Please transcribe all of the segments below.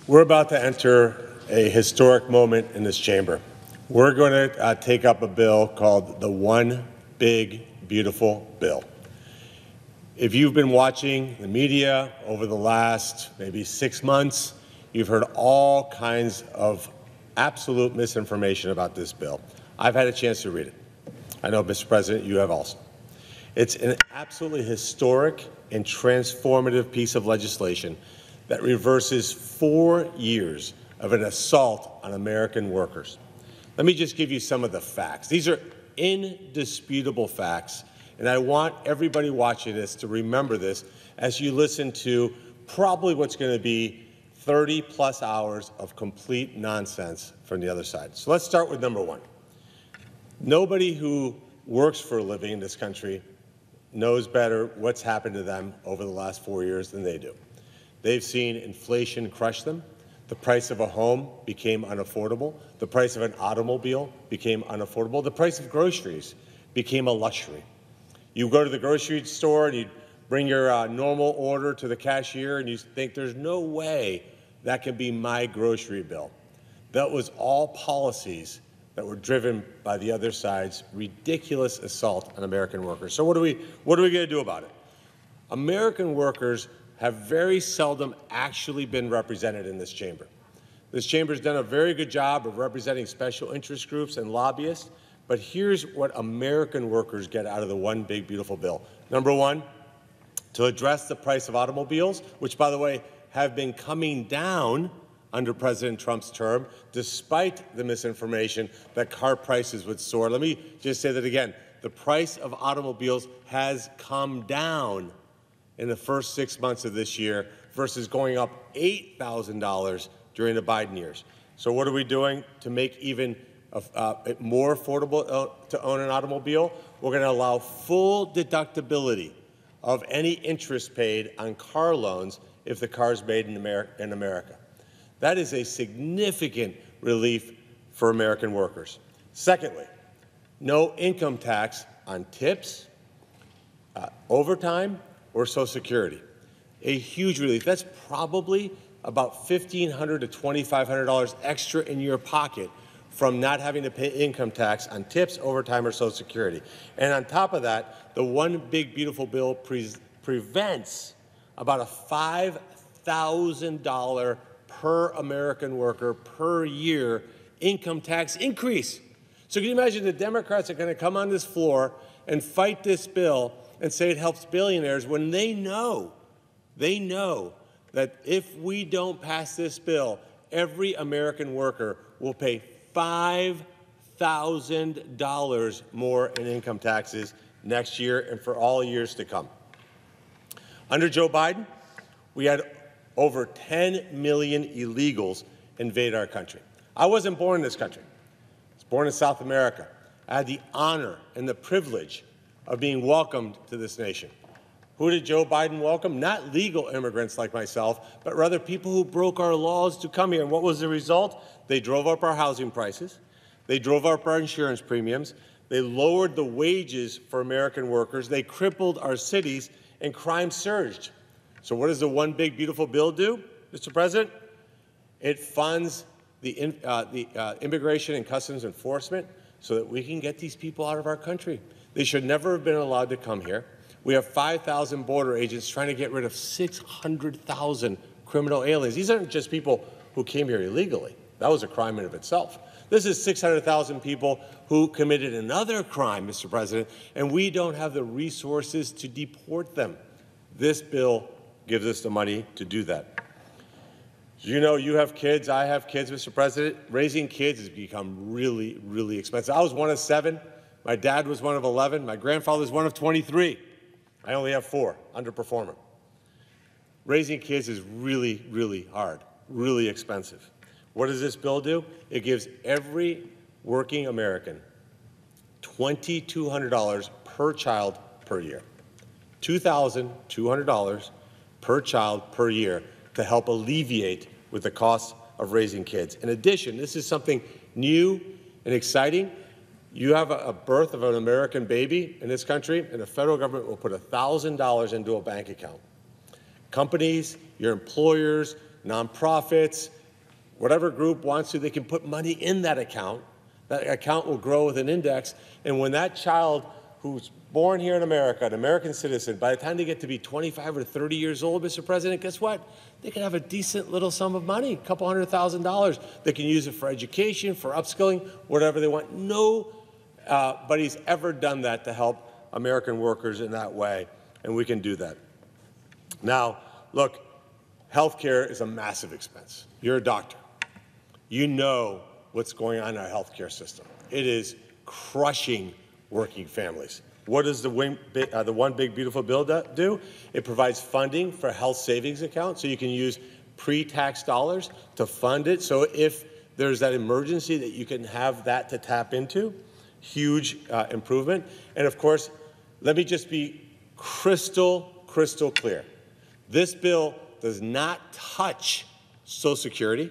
We're about to enter a historic moment in this chamber. We're going to take up a bill called the One Big Beautiful Bill. If you've been watching the media over the last maybe 6 months, you've heard all kinds of absolute misinformation about this bill. I've had a chance to read it. I know, Mr. President, you have also. It's an absolutely historic and transformative piece of legislation that reverses 4 years of an assault on American workers. Let me just give you some of the facts. These are indisputable facts, and I want everybody watching this to remember this as you listen to probably what's going to be 30-plus hours of complete nonsense from the other side. So let's start with number one. Nobody who works for a living in this country knows better what's happened to them over the last 4 years than they do. They've seen inflation crush them. The price of a home became unaffordable. The price of an automobile became unaffordable. The price of groceries became a luxury. You go to the grocery store and you bring your normal order to the cashier and you think there's no way that can be my grocery bill. That was all policies that were driven by the other side's ridiculous assault on American workers. So what are we going to do about it? American workers have very seldom actually been represented in this chamber. This chamber has done a very good job of representing special interest groups and lobbyists, but here's what American workers get out of the One Big Beautiful Bill. Number one, to address the price of automobiles, which, by the way, have been coming down under President Trump's term, despite the misinformation that car prices would soar. Let me just say that again. The price of automobiles has come down in the first 6 months of this year versus going up $8,000 during the Biden years. So what are we doing to make even it more affordable to own an automobile? We're going to allow full deductibility of any interest paid on car loans if the car is made in America. That is a significant relief for American workers. Secondly, no income tax on tips, overtime, or Social Security. A huge relief. That's probably about $1,500 to $2,500 extra in your pocket from not having to pay income tax on tips, overtime, or Social Security. And on top of that, the One Big Beautiful Bill prevents about a $5,000 per American worker per year income tax increase. So can you imagine the Democrats are going to come on this floor and fight this bill and say it helps billionaires when they know that if we don't pass this bill, every American worker will pay $5,000 more in income taxes next year and for all years to come. Under Joe Biden, we had over 10 million illegals invade our country. I wasn't born in this country. I was born in South America. I had the honor and the privilege of being welcomed to this nation. Who did Joe Biden welcome? Not legal immigrants like myself, but rather people who broke our laws to come here. And what was the result? They drove up our housing prices. They drove up our insurance premiums. They lowered the wages for American workers. They crippled our cities, and crime surged. So what does the One Big Beautiful Bill do, Mr. President? It funds the Immigration and Customs Enforcement so that we can get these people out of our country. They should never have been allowed to come here. We have 5,000 border agents trying to get rid of 600,000 criminal aliens. These aren't just people who came here illegally. That was a crime in of itself. This is 600,000 people who committed another crime, Mr. President, and we don't have the resources to deport them. This bill gives us the money to do that. You know, you have kids, I have kids, Mr. President. Raising kids has become really, really expensive. I was one of 7. My dad was one of 11. My grandfather was one of 23. I only have 4, underperforming. Raising kids is really, really hard, really expensive. What does this bill do? It gives every working American $2,200 per child per year. $2,200 per child per year to help alleviate with the cost of raising kids. In addition, this is something new and exciting. You have a birth of an American baby in this country, and the federal government will put $1,000 into a bank account. Companies, your employers, nonprofits, whatever group wants to, they can put money in that account. That account will grow with an index. And when that child who's born here in America, an American citizen, by the time they get to be 25 or 30 years old, Mr. President, guess what? They can have a decent little sum of money, a couple $100,000. They can use it for education, for upskilling, whatever they want. Nobody's ever done that to help American workers in that way, and we can do that. Now, look, healthcare is a massive expense. You're a doctor. You know what's going on in our healthcare system. It is crushing working families. What does the One Big Beautiful Bill do? It provides funding for health savings accounts, so you can use pre-tax dollars to fund it. So if there's that emergency, that you can have that to tap into. Huge improvement. And of course, let me just be crystal clear. This bill does not touch Social Security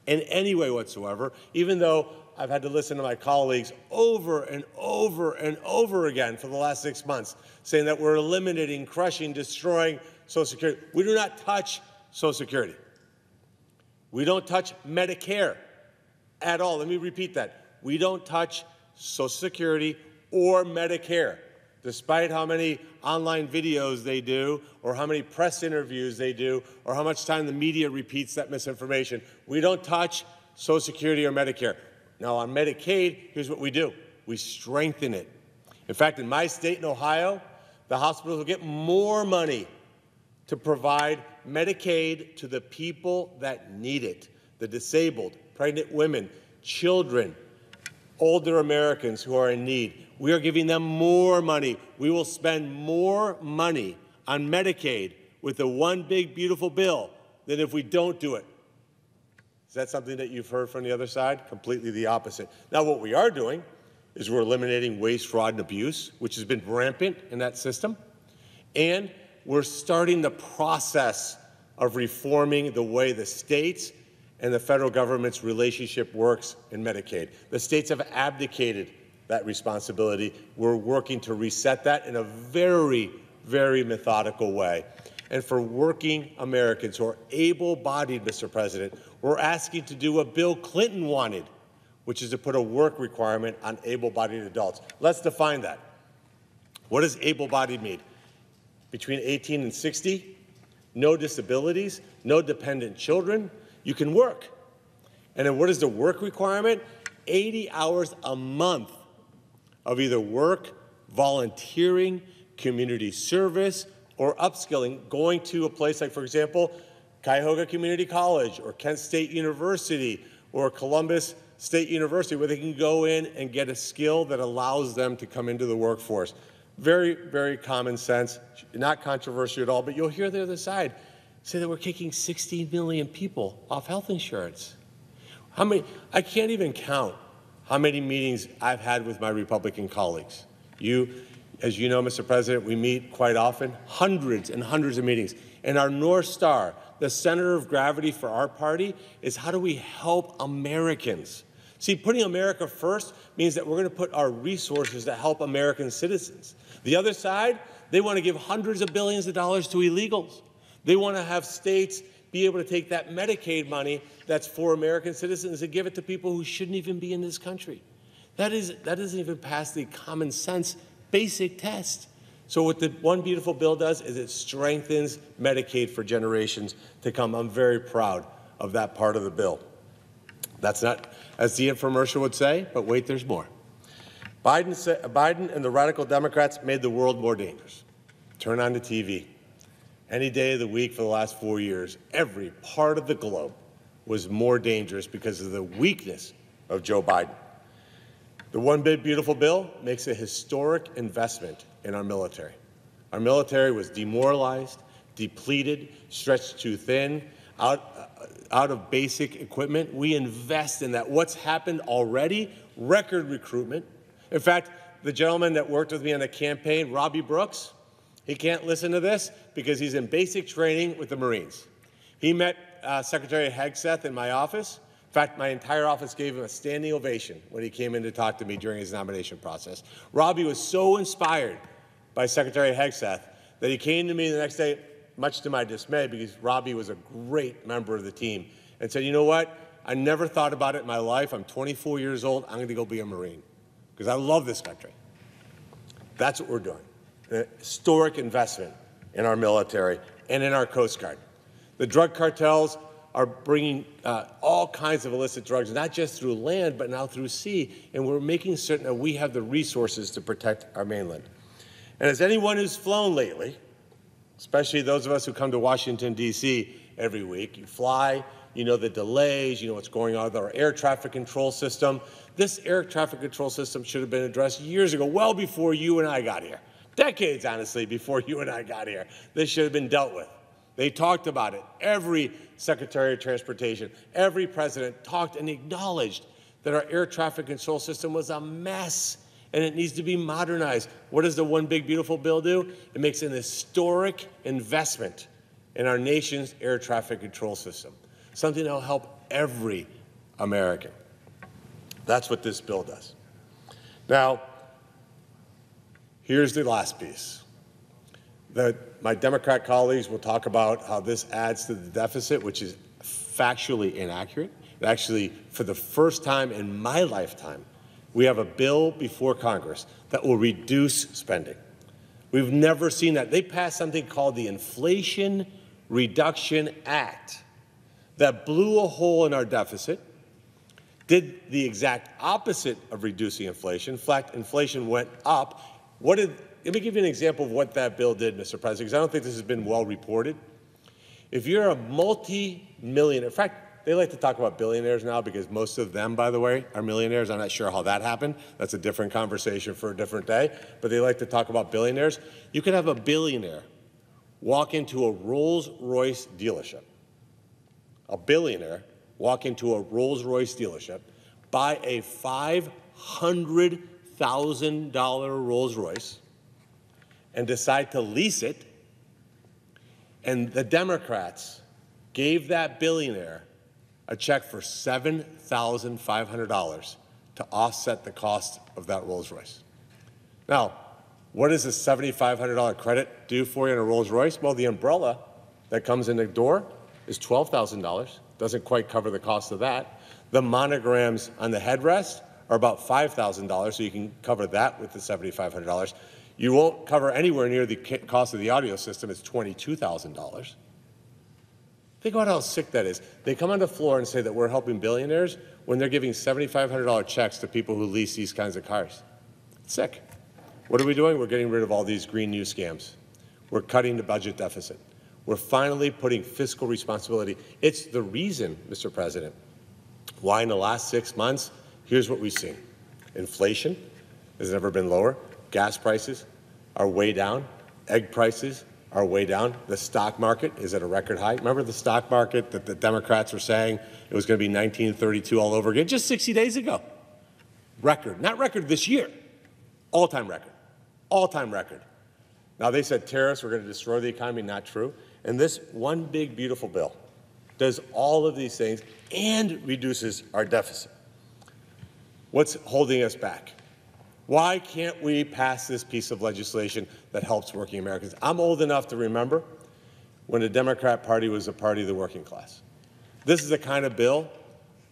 in any way whatsoever, even though I've had to listen to my colleagues over and over again for the last 6 months saying that we're eliminating, crushing, destroying Social Security. We do not touch Social Security. We don't touch Medicare at all. Let me repeat that. We don't touch Social Security or Medicare, despite how many online videos they do, or how many press interviews they do, or how much time the media repeats that misinformation. We don't touch Social Security or Medicare. Now, on Medicaid, here's what we do. We strengthen it. In fact, in my state, in Ohio, the hospitals will get more money to provide Medicaid to the people that need it, the disabled, pregnant women, children, older Americans who are in need. We are giving them more money. We will spend more money on Medicaid with the One Big Beautiful Bill than if we don't do it. Is that something that you've heard from the other side? Completely the opposite. Now, what we are doing is we're eliminating waste, fraud, and abuse, which has been rampant in that system. And we're starting the process of reforming the way the states and the federal government's relationship works in Medicaid. The states have abdicated that responsibility. We're working to reset that in a very methodical way. And for working Americans who are able-bodied, Mr. President, we're asking to do what Bill Clinton wanted, which is to put a work requirement on able-bodied adults. Let's define that. What does able-bodied mean? Between 18 and 60, no disabilities, no dependent children, you can work. And then what is the work requirement? 80 hours a month of either work, volunteering, community service, or upskilling, going to a place like, for example, Cuyahoga Community College or Kent State University or Columbus State University, where they can go in and get a skill that allows them to come into the workforce. Very common sense, not controversial at all, but you'll hear the other side say that we're kicking 16 million people off health insurance. I can't even count how many meetings I've had with my Republican colleagues. As you know, Mr. President, we meet quite often, hundreds and hundreds of meetings. And our North Star, the center of gravity for our party, is how do we help Americans? See, putting America first means that we're going to put our resources to help American citizens. The other side, they want to give hundreds of billions of dollars to illegals. They want to have states be able to take that Medicaid money that's for American citizens and give it to people who shouldn't even be in this country. That doesn't even pass the common sense basic test. So what the One Beautiful Bill does is it strengthens Medicaid for generations to come. I'm very proud of that part of the bill. That's not, as the infomercial would say, but wait, there's more. Biden and the radical Democrats made the world more dangerous. Turn on the TV. Any day of the week for the last 4 years, every part of the globe was more dangerous because of the weakness of Joe Biden. The One Big Beautiful Bill makes a historic investment in our military. Our military was demoralized, depleted, stretched too thin, out of basic equipment. We invest in that. What's happened already? Record recruitment. In fact, the gentleman that worked with me on the campaign, Robbie Brooks, he can't listen to this because he's in basic training with the Marines. He met Secretary Hegseth in my office. In fact, my entire office gave him a standing ovation when he came in to talk to me during his nomination process. Robbie was so inspired by Secretary Hegseth that he came to me the next day much to my dismay, because Robbie was a great member of the team, and said, you know what? I never thought about it in my life. I'm 24 years old. I'm going to go be a Marine because I love this country. That's what we're doing. An historic investment in our military and in our Coast Guard. The drug cartels are bringing all kinds of illicit drugs, not just through land, but now through sea, and we're making certain that we have the resources to protect our mainland. And as anyone who's flown lately, especially those of us who come to Washington, D.C. every week, you fly, you know the delays, you know what's going on with our air traffic control system. This air traffic control system should have been addressed years ago, well before you and I got here. Decades, honestly, before you and I got here. This should have been dealt with. They talked about it. Every Secretary of Transportation, every president talked and acknowledged that our air traffic control system was a mess and it needs to be modernized. What does the One Big Beautiful Bill do? It makes an historic investment in our nation's air traffic control system, something that will help every American. That's what this bill does. Now, here's the last piece. My Democrat colleagues will talk about how this adds to the deficit, which is factually inaccurate. Actually, for the first time in my lifetime, we have a bill before Congress that will reduce spending. We've never seen that. They passed something called the Inflation Reduction Act that blew a hole in our deficit, did the exact opposite of reducing inflation. In fact, inflation went up. Let me give you an example of what that bill did, Mr. President, because I don't think this has been well reported. If you're a multi-millionaire, in fact, they like to talk about billionaires now because most of them, by the way, are millionaires. I'm not sure how that happened. That's a different conversation for a different day. But they like to talk about billionaires. You could have a billionaire walk into a Rolls-Royce dealership. A billionaire walk into a Rolls-Royce dealership, buy a $500,000 Rolls-Royce, and decide to lease it, and the Democrats gave that billionaire a check for $7,500 to offset the cost of that Rolls-Royce. Now, what does a $7,500 credit do for you in a Rolls-Royce? Well, the umbrella that comes in the door is $12,000. Doesn't quite cover the cost of that. The monograms on the headrest are about $5,000, so you can cover that with the $7,500. You won't cover anywhere near the cost of the audio system. It's $22,000. Think about how sick that is. They come on the floor and say that we're helping billionaires when they're giving $7,500 checks to people who lease these kinds of cars. It's sick. What are we doing? We're getting rid of all these green new scams. We're cutting the budget deficit. We're finally putting fiscal responsibility. It's the reason, Mr. President, why in the last 6 months, here's what we've seen. Inflation has never been lower. Gas prices are way down. Egg prices are way down. The stock market is at a record high. Remember the stock market that the Democrats were saying it was going to be 1932 all over again just 60 days ago? Record. Not record this year. All-time record. All-time record. Now, they said tariffs were going to destroy the economy. Not true. And this One Big Beautiful Bill does all of these things and reduces our deficit. What's holding us back? Why can't we pass this piece of legislation that helps working Americans? I'm old enough to remember when the Democrat Party was a party of the working class. This is the kind of bill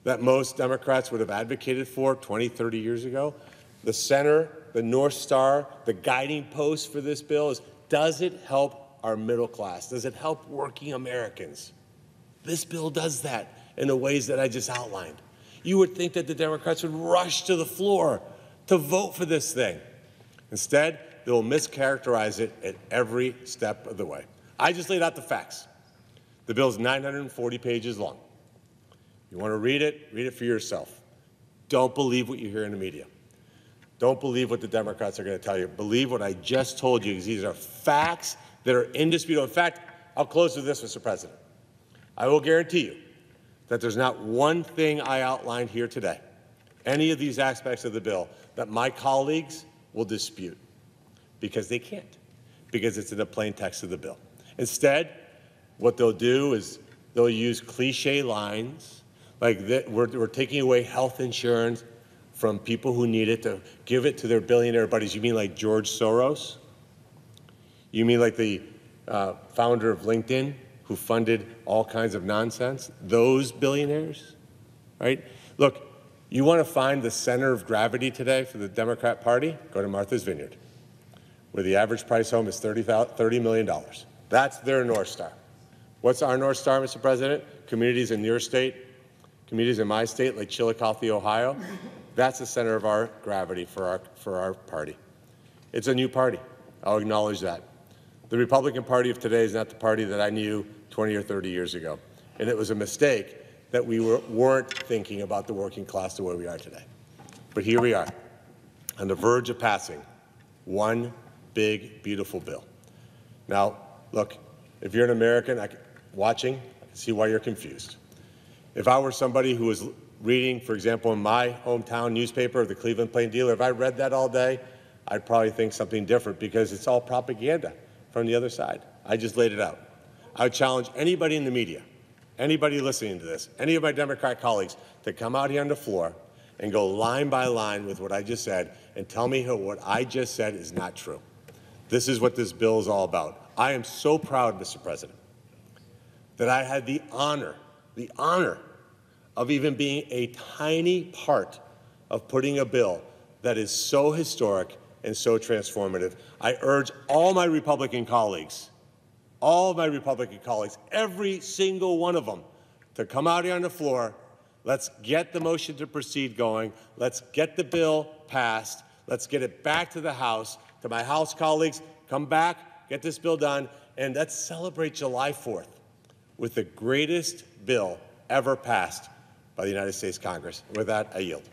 that most Democrats would have advocated for 20, 30 years ago. The center, the North Star, the guiding post for this bill is, does it help our middle class? Does it help working Americans? This bill does that in the ways that I just outlined. You would think that the Democrats would rush to the floor to vote for this thing. Instead, they will mischaracterize it at every step of the way. I just laid out the facts. The bill is 940 pages long. You want to read it for yourself. Don't believe what you hear in the media. Don't believe what the Democrats are going to tell you. Believe what I just told you, because these are facts that are indisputable. In fact, I'll close with this, Mr. President. I will guarantee you that there's not one thing I outlined here today, any of these aspects of the bill, that my colleagues will dispute, because they can't, because it's in the plain text of the bill. Instead, what they'll do is they'll use cliche lines like that, we're taking away health insurance from people who need it to give it to their billionaire buddies. You mean like George Soros? You mean like the founder of LinkedIn, who funded all kinds of nonsense, those billionaires, right? Look, you want to find the center of gravity today for the Democrat Party? Go to Martha's Vineyard, where the average price home is $30 million. That's their North Star. What's our North Star, Mr. President? Communities in your state, communities in my state, like Chillicothe, Ohio. That's the center of our gravity for our party. It's a new party. I'll acknowledge that. The Republican Party of today is not the party that I knew 20 or 30 years ago. And it was a mistake that we weren't thinking about the working class the way we are today. But here we are, on the verge of passing one big, beautiful bill. Now, look, if you're an American watching, I can see why you're confused. If I were somebody who was reading, for example, in my hometown newspaper, the Cleveland Plain Dealer, if I read that all day, I'd probably think something different, because it's all propaganda from the other side. I just laid it out. I would challenge anybody in the media, anybody listening to this, any of my Democrat colleagues, to come out here on the floor and go line by line with what I just said and tell me what I just said is not true. This is what this bill is all about. I am so proud, Mr. President, that I had the honor of even being a tiny part of putting a bill that is so historic and so transformative. I urge all my Republican colleagues, every single one of them, to come out here on the floor. Let's get the motion to proceed going. Let's get the bill passed. Let's get it back to the House. To my House colleagues, come back, get this bill done, and let's celebrate July 4th with the greatest bill ever passed by the United States Congress. With that, I yield.